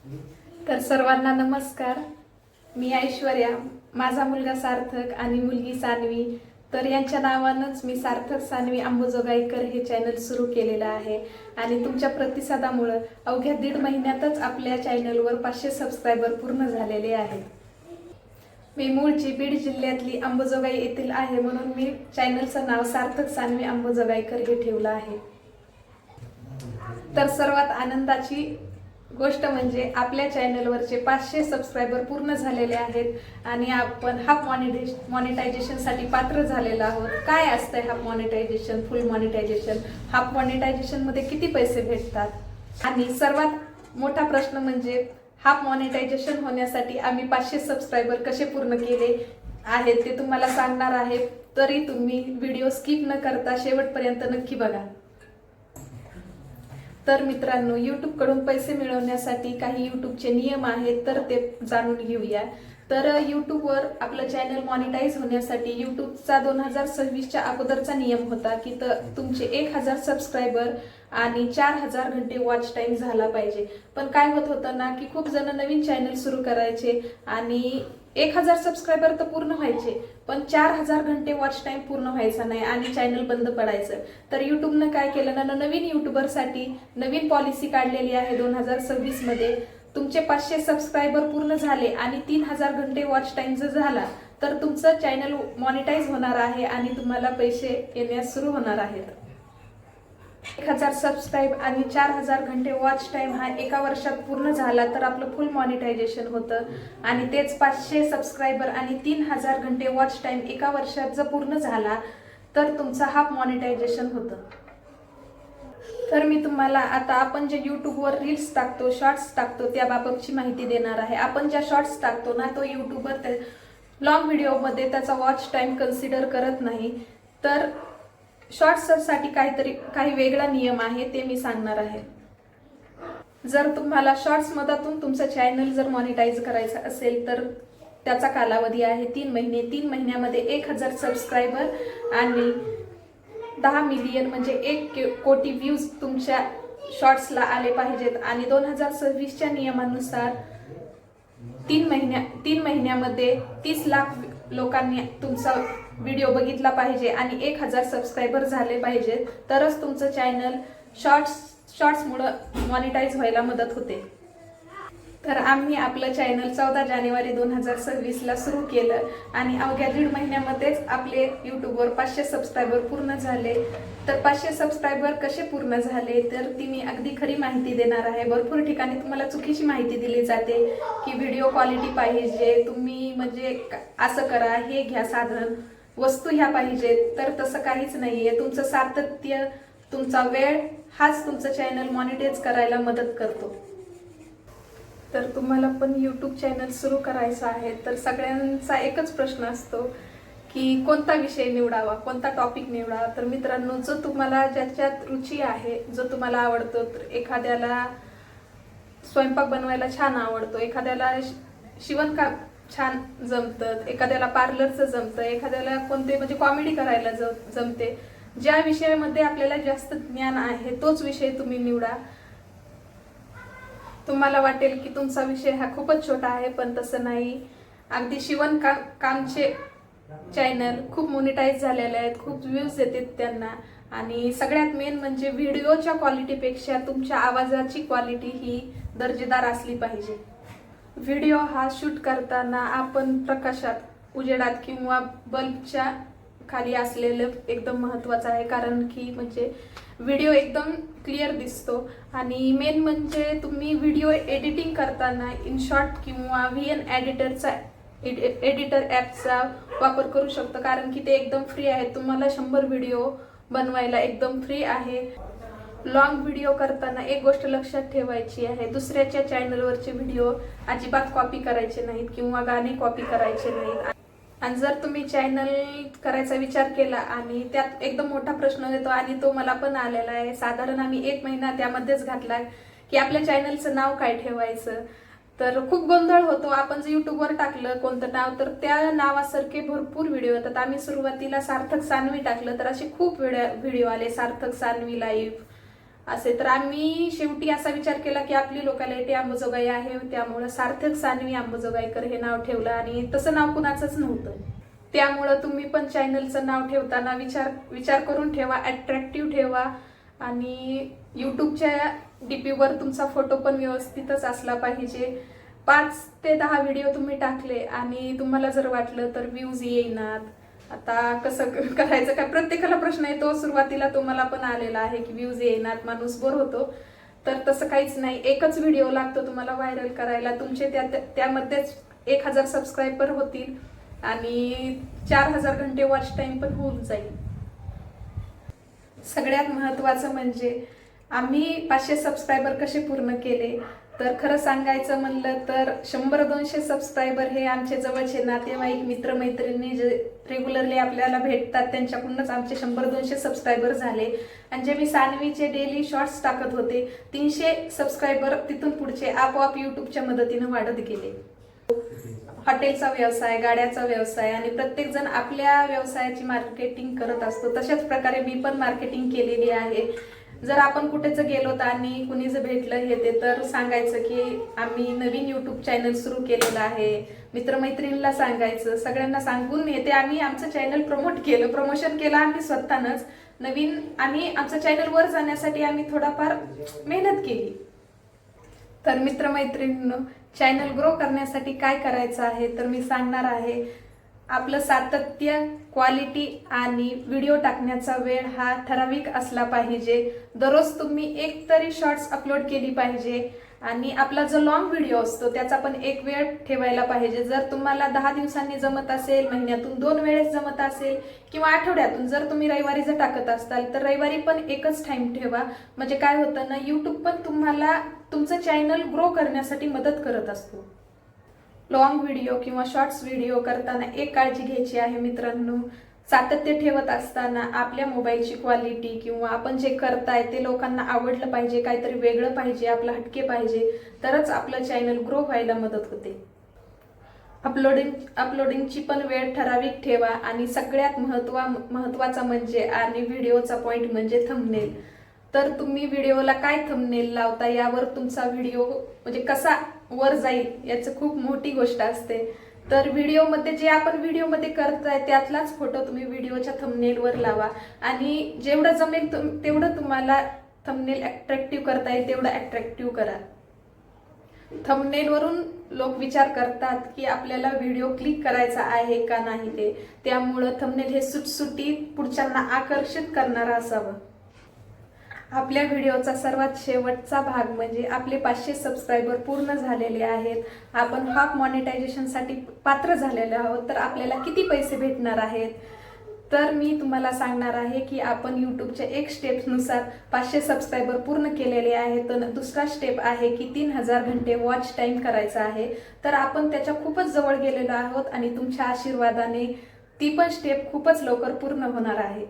तर सर्वांना नमस्कार. मी ऐश्वर्या, माझा मुलगा सार्थक आणि मुलगी सान्वी. तर यांच्या नावानंच मी सार्थक सान्वी अंबाजोगाईकर हे चॅनल सुरू केलेलं आहे. आणि तुमच्या प्रतिसादामुळे अवघ्या 1.5 महिन्यातच आपल्या चॅनलवर 500 सबस्क्रायबर पूर्ण झालेले आहेत. मी मूळची बीड जिल्ह्यातली अंबाजोगाई येथील आहे, म्हणून मी चॅनलचं नाव सार्थक सान्वी अंबाजोगाईकर हे ठेवलं आहे. तर सर्वात आनंदाची गोष्ट म्हणजे आपल्या चॅनलवरचे 500 सबस्क्रायबर पूर्ण झालेले आहेत आणि आपण हाफ मॉनिटायझेशनसाठी पात्र झालेलो आहोत. काय असतंय half monetization, full monetization? Half मॉनिटायझेशनमध्ये किती पैसे भेटतात? आणि सर्वात मोठा प्रश्न म्हणजे हाफ मॉनिटायझेशन होण्यासाठी आम्ही 500 सबस्क्रायबर कसे पूर्ण केले आहेत ते तुम्हाला सांगणार आहे. तरी तुम्ही व्हिडिओ स्किप न करता शेवटपर्यंत नक्की बघा. तर मित्रांनो, यूट्यूबकडून पैसे मिळवण्यासाठी काही यूट्यूबचे नियम आहेत, तर ते जाणून घेऊया. तर यूट्यूबवर आपलं चॅनल मॉनिटाईज होण्यासाठी यूट्यूबचा 2026च्या अगोदरचा नियम होता की तुमचे 1000 सबस्क्रायबर आणि 4000 घंटे वॉच टाइम झाला पाहिजे. पण काय होत होतं ना की खूप जण नवीन चॅनल सुरू करायचे आणि 1000 सबस्क्रायबर तर पूर्ण व्हायचे, पण 4000 घंटे वॉच टाइम पूर्ण व्हायचा नाही आणि चॅनल बंद पडायचं. तर यूट्यूबनं काय केलं ना, नवीन यूट्यूबरसाठी नवीन पॉलिसी काढलेली आहे 2026 मध्ये. तुमचे 500 सबस्क्रायबर पूर्ण झाले आणि 3000 घंटे वॉच टाइम जर झाला तर तुमचं चॅनल मॉनिटाईज होणार आहे आणि तुम्हाला पैसे येण्यास सुरू होणार आहेत. 1000 सबस्क्राईब आणि 4000 घंटे वॉच टाइम हा एका वर्षात पूर्ण झाला तर आपलं फुल मॉनिटायझेशन होतं. आणि तेच 500 सबस्क्रायबर आणि 3000 घंटे वॉच टाइम एका वर्षात जर पूर्ण झाला तर तुमचं हाफ मॉनिटायझेशन होतं. तर मी तुम्हाला आता आपण जे यूट्यूबवर रील्स टाकतो, शॉर्ट्स टाकतो त्याबाबतची माहिती देणार आहे. आपण ज्या शॉर्ट्स टाकतो ना, तो यूट्यूबर लॉंग व्हिडिओमध्ये त्याचा वॉच टाइम कन्सिडर करत नाही. तर शॉर्ट्ससाठी काही वेगळा नियम आहे, ते मी सांगणार आहे. जर तुम्हाला शॉर्ट्स मधातून तुमचं चॅनल जर मॉनिटाईज करायचं असेल तर त्याचा कालावधी आहे 3 महिने. 3 महिन्यामध्ये 1000 सबस्क्रायबर आणि 10 मिलियन म्हणजे 1 कोटी व्ह्यूज तुमच्या शॉर्ट्सला आले पाहिजेत. आणि 2026च्या नियमानुसार 3 महिन्यामध्ये 30 लाख लोकांनी तुमचा व्हिडिओ बघितला पाहिजे आणि 1000 सबस्क्रायबर झाले पाहिजेत, तरच तुमचं चॅनल शॉर्ट्समुळे मॉनिटाईज व्हायला मदत होते. तर आम्ही आपलं चॅनल 14 जानेवारी 2026ला सुरू केलं आणि अवघ्या 1.5 महिन्यामध्येच आपले यूट्यूबवर 500 सबस्क्रायबर पूर्ण झाले. तर 500 सबस्क्रायबर कसे पूर्ण झाले तर ती मी अगदी खरी माहिती देणार आहे. भरपूर ठिकाणी तुम्हाला चुकीची माहिती दिली जाते की व्हिडिओ क्वालिटी पाहिजे, तुम्ही म्हणजे असं करा, हे घ्या साधन, वस्तू ह्या पाहिजेत. तर तसं काहीच नाहीये. तुमचं सातत्य, तुमचा वेळ हाच तुमचं चॅनल मॉनिटाईज करायला मदत करतो. तर तुम्हाला पण यूट्यूब चॅनल सुरू करायचं आहे तर सगळ्यांचा एकच प्रश्न असतो की कोणता विषय निवडावा, कोणता टॉपिक निवडावा. तर मित्रांनो, जो तुम्हाला ज्याच्यात रुची आहे, जो तुम्हाला आवडतो, तर एखाद्याला स्वयंपाक बनवायला छान आवडतो, एखाद्याला शिवणकाम छान जमतं, एखाद्याला पार्लरचं जमतं, एखाद्याला कोणते म्हणजे कॉमेडी करायला जमते. ज्या विषयामध्ये आपल्याला जास्त ज्ञान आहे तोच विषय तुम्ही निवडा. तुम्हाला वाटेल की तुमचा विषय हा खूपच छोटा आहे, पण तसं नाही. अगदी शिवणकामचे चॅनल खूप मॉनिटाईज झालेले आहेत, खूप व्ह्यूज येतात त्यांना. आणि सगळ्यात मेन म्हणजे व्हिडिओच्या क्वालिटीपेक्षा तुमच्या आवाजाची क्वालिटी ही दर्जेदार असली पाहिजे. व्हिडिओ हा शूट करताना आपण प्रकाशात, उजेडात किंवा बल्बच्या खाली असलेलं एकदम महत्त्वाचं आहे, कारण की म्हणजे व्हिडिओ एकदम क्लिअर दिसतो. आणि मेन म्हणजे तुम्ही व्हिडिओ एडिटिंग करताना InShot किंवा VN एडिटर ॲपचा वापर करू शकता, कारण की ते एकदम फ्री आहे. तुम्हाला 100 व्हिडिओ बनवायला एकदम फ्री आहे. लॉंग व्हिडिओ करताना एक गोष्ट लक्षात ठेवायची आहे, दुसऱ्याच्या चॅनलवरचे व्हिडिओ अजिबात कॉपी करायचे नाहीत किंवा गाणे कॉपी करायचे नाहीत. आणि जर तुम्ही चॅनल करायचा विचार केला आणि त्यात एकदम मोठा प्रश्न येतो, आणि तो मला पण आलेला आहे, साधारण आम्ही 1 महिना त्यामध्येच घातला की आपल्या चॅनलचं नाव काय ठेवायचं. तर खूप गोंधळ होतो. आपण जर यूट्यूबवर टाकलं कोणतं नाव तर त्या नावासारखे भरपूर व्हिडिओ येतात. आम्ही सुरुवातीला सार्थक सान्वी टाकलं तर असे खूप व्हिडिओ आले, सार्थक सान्वी लाईव्ह असे. तर आम्ही शेवटी असा विचार केला की आपली लोकॅलिटी अंबाजोगाई आहे, त्यामुळं सार्थक सानवी अंबाजोगाईकर हे नाव ठेवलं आणि तसं नाव कुणाचंच नव्हतं. त्यामुळं तुम्ही पण चॅनलचं नाव ठेवताना विचार करून ठेवा, अट्रॅक्टिव्ह ठेवा आणि यूट्यूबच्या डीपीवर तुमचा फोटो पण व्यवस्थितच असला पाहिजे. 5 ते 10 व्हिडिओ तुम्ही टाकले आणि तुम्हाला जर वाटलं तर व्ह्यूज येईनात, आता कसं करायचं काय, प्रत्येकाला प्रश्न येतो. सुरुवातीला तुम्हाला पण आलेला आहे की व्ह्यूज येईनात, माणूस बोर होतो. तर तसं काहीच नाही, एकच व्हिडिओ लागतो तुम्हाला व्हायरल करायला. तुमचे त्यामध्येच 1000 सबस्क्रायबर होतील आणि 4000 घंटे वॉच टाइम पण होऊन जाईल. सगळ्यात महत्त्वाचं म्हणजे आम्ही 500 सबस्क्रायबर कसे पूर्ण केले, तर खरं सांगायचं म्हणलं तर 100-200 सबस्क्रायबर हे आमचे जवळचे नातेवाईक, मित्रमैत्रिणी जे रेग्युलरली आपल्याला भेटतात त्यांच्याकडूनच आमचे 100-200 सबस्क्रायबर झाले. आणि जे मी सानवीचे डेली शॉर्ट्स टाकत होते, 300 सबस्क्रायबर तिथून पुढचे आपोआप यूट्यूबच्या मदतीनं वाढत गेले. हॉटेलचा व्यवसाय, गाड्याचा व्यवसाय आणि प्रत्येक जण आपल्या व्यवसायाची मार्केटिंग करत असतो. तशाच प्रकारे मी पण मार्केटिंग केलेली आहे. जर आपण कुठेच गेलो आणि कुणी जर भेटलं हे ते तर सांगायचं की आम्ही नवीन यूट्यूब चॅनल सुरू केलेलं आहे, मित्रमैत्रिणीला सांगायचं, सगळ्यांना सांगून येते आम्ही आमचं चॅनल प्रमोशन केलं आम्ही स्वतःनंच. नवीन आम्ही आमचं चॅनल वर जाण्यासाठी आम्ही थोडाफार मेहनत केली. तर मित्रमैत्रिणींनो, चॅनल ग्रो करण्यासाठी काय करायचं आहे तर मी सांगणार आहे. आपलं सातत्य, क्वालिटी आणि व्हिडिओ टाकण्याचा वेळ हा ठराविक असला पाहिजे. दररोज तुम्ही एक तरी शॉर्ट्स अपलोड केली पाहिजे आणि आपला जो लॉंग व्हिडिओ असतो त्याचा पण एक वेळ ठेवायला पाहिजे. जर तुम्हाला 10 दिवसांनी जमत असेल, महिन्यातून 2 वेळेस जमत असेल किंवा आठवड्यातून जर तुम्ही रविवारी जर टाकत असाल तर रविवारी पण एकच टाइम ठेवा. म्हणजे काय होतं ना, यूट्यूब पण तुम्हाला तुमचं चॅनल ग्रो करण्यासाठी मदत करत असतो. लॉंग व्हिडिओ किंवा शॉर्ट्स व्हिडिओ करताना एक काळजी घ्यायची आहे मित्रांनो, सातत्य ठेवत असताना आपल्या मोबाईलची क्वालिटी किंवा आपण जे करताय ते लोकांना आवडलं पाहिजे, काहीतरी वेगळं पाहिजे, आपलं हटके पाहिजे, तरच आपलं चॅनल ग्रो व्हायला मदत होते. अपलोडिंगची पण वेळ ठराविक ठेवा आणि सगळ्यात महत्त्वाचा म्हणजे आणि व्हिडिओचा पॉइंट म्हणजे थंबनेल. तर तुम्ही व्हिडिओला काय थंबनेल लावता यावर तुमचा व्हिडिओ म्हणजे कसा वर जाईल याचं खूप मोठी गोष्ट असते. तर व्हिडिओमध्ये जे आपण व्हिडिओमध्ये करताय त्यातलाच फोटो तुम्ही व्हिडिओच्या थंबनेलवर लावा आणि जेवढं जमेल तेवढं तुम्हाला थंबनेल अट्रॅक्टिव्ह करता येईल तेवढं अट्रॅक्टिव्ह करा. थंबनेलवरून लोक विचार करतात की आपल्याला व्हिडिओ क्लिक करायचा आहे का नाही त्यामुळं थंबनेल हे सुटसुटीत पुढच्यांना आकर्षित करणारं असावं. आपल्या व्हिडिओचा सर्वात शेवटचा भाग म्हणजे आपले 500 सबस्क्रायबर पूर्ण झालेले आहेत, आपण हाफ मॉनिटायझेशनसाठी पात्र झालेले आहोत. तर आपल्याला किती पैसे भेटणार आहेत तर मी तुम्हाला सांगणार आहे की आपण यूट्यूबच्या एक स्टेपनुसार 500 सबस्क्रायबर पूर्ण केलेले आहेत. तर दुसरा स्टेप आहे की 3000 घंटे वॉच टाइम करायचा आहे. तर आपण त्याच्या खूपच जवळ गेलेलो आहोत आणि तुमच्या आशीर्वादाने ती पण स्टेप खूपच लवकर पूर्ण होणार आहे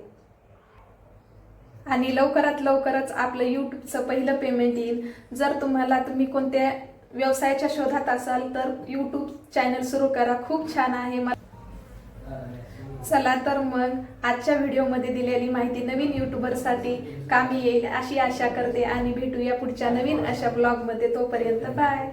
आणि लवकरच आपलं यूट्यूबचं पहिलं पेमेंट येईल. जर तुम्ही कोणत्या व्यवसायाच्या शोधात असाल तर यूट्यूब चॅनल सुरू करा, खूप छान आहे. चला तर मग आजच्या व्हिडिओमध्ये दिलेली माहिती नवीन यूट्यूबरसाठी कामी येईल अशी आशा करते आणि भेटूया पुढच्या नवीन अशा ब्लॉगमध्ये. तोपर्यंत बाय.